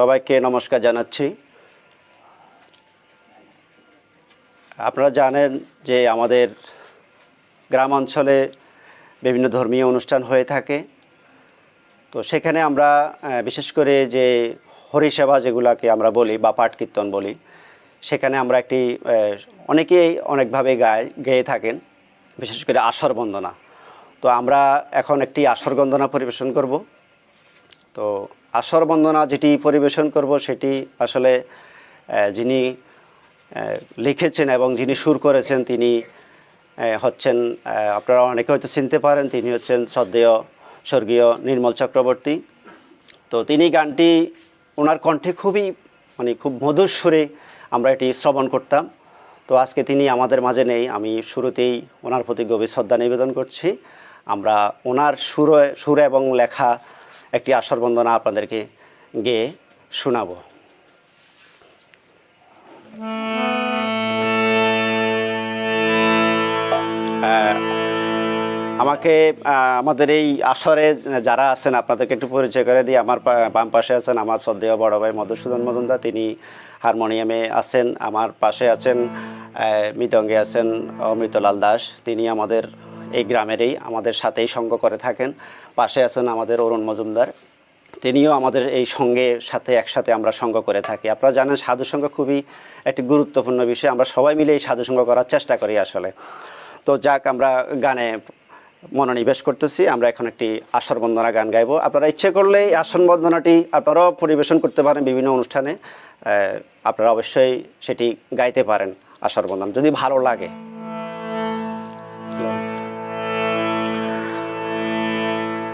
সবাইকে নমস্কার জানাচ্ছি। আপনারা জানেন যে আমাদের গ্রাম অঞ্চলে বিভিন্ন ধর্মীয় অনুষ্ঠান হয়ে থাকে। তো সেখানে আমরা বিশেষ করে যে হরিসেবা যেগুলোকে আমরা বলি বা পাঠ কীর্তন বলি, সেখানে আমরা একটি অনেকেই অনেকভাবে গেয়ে থাকেন, বিশেষ করে আসর বন্দনা। তো আমরা এখন একটি আসর বন্দনা পরিবেশন করব। তো আসর বন্দনা যেটি পরিবেশন করব সেটি আসলে যিনি লিখেছেন এবং যিনি সুর করেছেন তিনি হচ্ছেন, আপনারা অনেকে হয়তো চিনতে পারেন, তিনি হচ্ছেন শ্রদ্ধেয় স্বর্গীয় নির্মল চক্রবর্তী। তো তিনি গানটি ওনার কণ্ঠে খুব মধুর সুরে আমরা এটি শ্রবণ করতাম। তো আজকে তিনি আমাদের মাঝে নেই, আমি শুরুতেই ওনার প্রতি গভীর শ্রদ্ধা নিবেদন করছি। আমরা ওনার সুরে এবং লেখা একটি আসর বন্দনা আপনাদেরকে গেয়ে শোনাবো। আমাদের এই আসরে যারা আছেন আপনাদেরকে একটু পরিচয় করে দিই। আমার বাম পাশে আছেন আমার শ্রদ্ধেয় বড় ভাই মধুসূদন মজুমদার, তিনি হারমোনিয়ামে আছেন। আমার পাশে আছেন মৃদঙ্গে আছেন অমৃতলাল দাস, তিনি আমাদের এই গ্রামেরই, আমাদের সাথেই সঙ্গ করে থাকেন। পাশে আছেন আমাদের অরুণ মজুমদার, তিনিও আমাদের এই সঙ্গের সাথে একসাথে আমরা সঙ্গ করে থাকি। আপনারা জানেন সাধুসঙ্গ খুবই একটি গুরুত্বপূর্ণ বিষয়, আমরা সবাই মিলে এই সাধুসঙ্গ করার চেষ্টা করি আসলে। তো যাক, আমরা গানে মনোনিবেশ করতেছি। আমরা এখন একটি আসর বন্দনা গান গাইব। আপনারা ইচ্ছে করলে এই আসর বন্দনাটি আপনারাও পরিবেশন করতে পারেন বিভিন্ন অনুষ্ঠানে, আপনারা অবশ্যই সেটি গাইতে পারেন আসর বন্দনা যদি ভালো লাগে।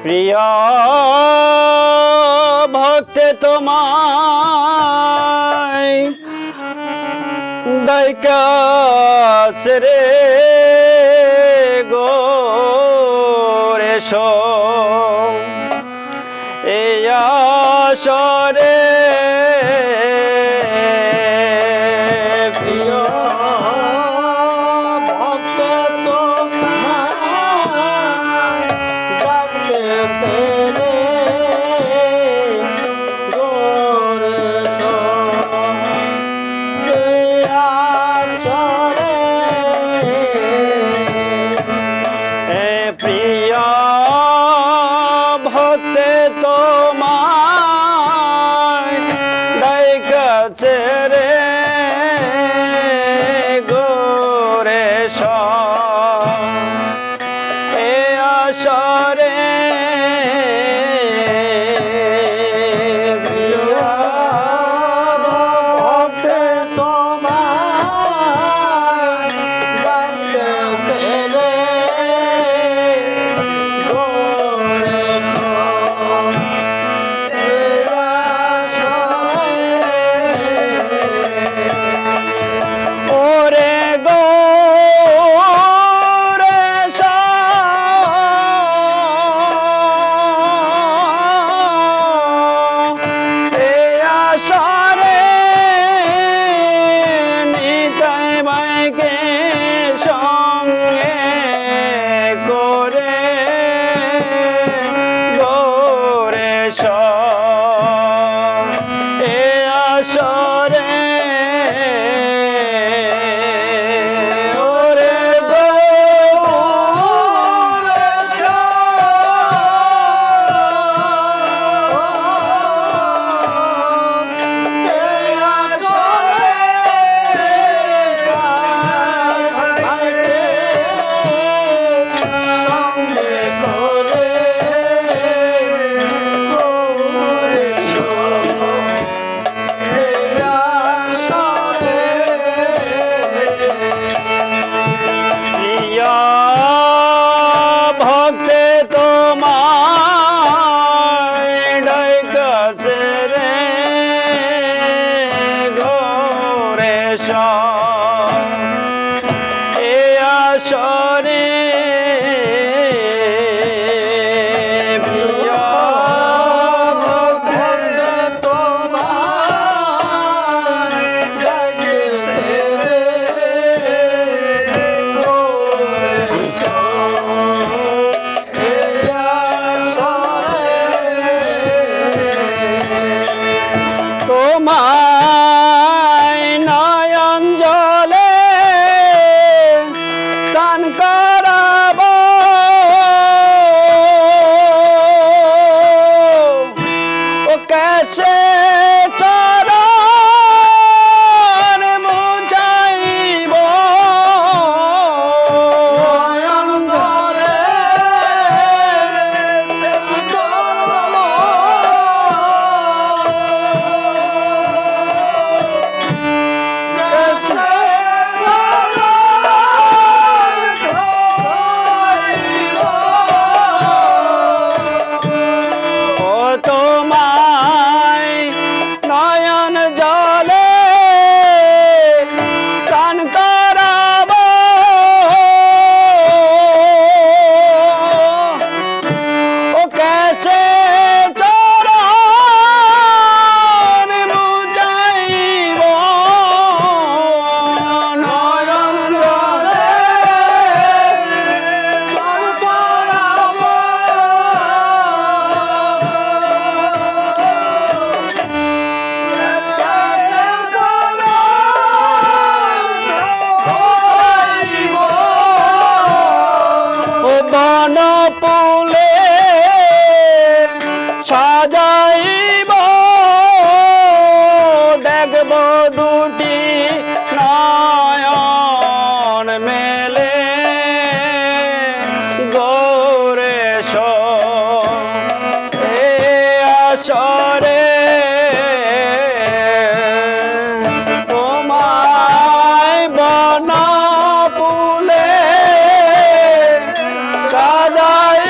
প্রিয় ভক্তে তোমায় ডাইকাছে রে গো রেশো এই আসরে প্রিয় ভক্তে তোমায় ডাইকাছে রে গো রেশো এই আসরে প্রিয় ভক্তে তোমায় ডাইকাছে রে গো রেশো এই আসরে তোমায় নয়ন জলে স্নান করাব ও কেশে চরণ মুছাইব নয়ন জলে তোমায় নয়ন জলে স্নান করাব ও কেশে চরণ মুছাইব নয়ন জলে স্নান করাব ও বন ফুলে সাজাইব দেখব দুটি নয়ন মেলে গৌরেশ এ আসরে তোমায় বন ফুলে সাজাই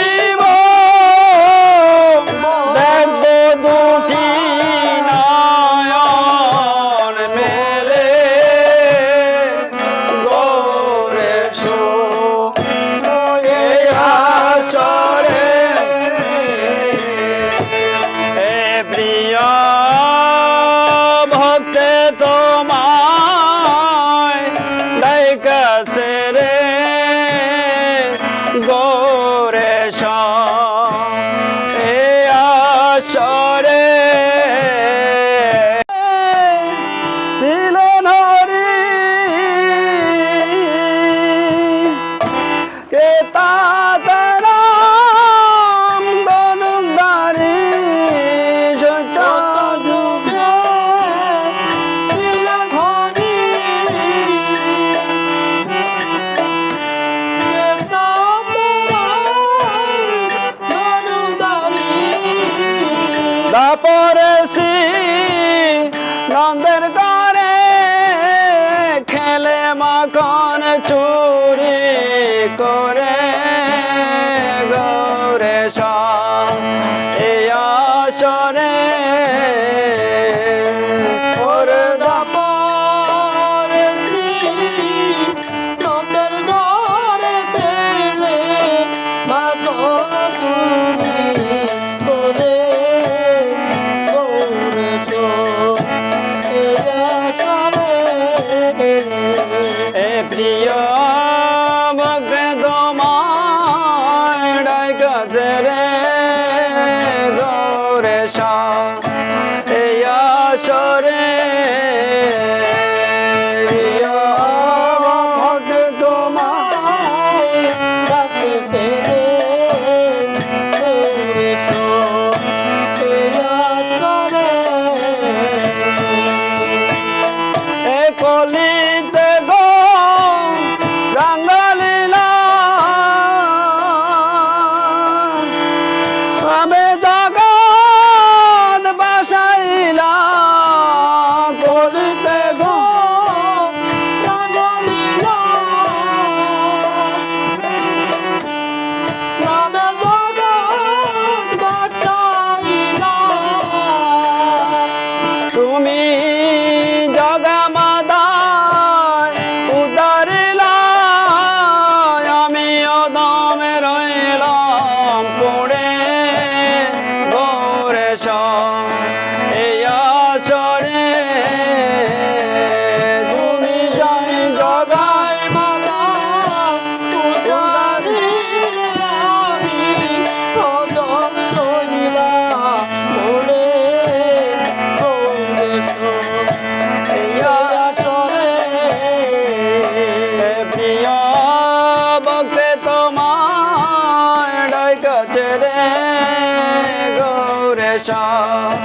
চায়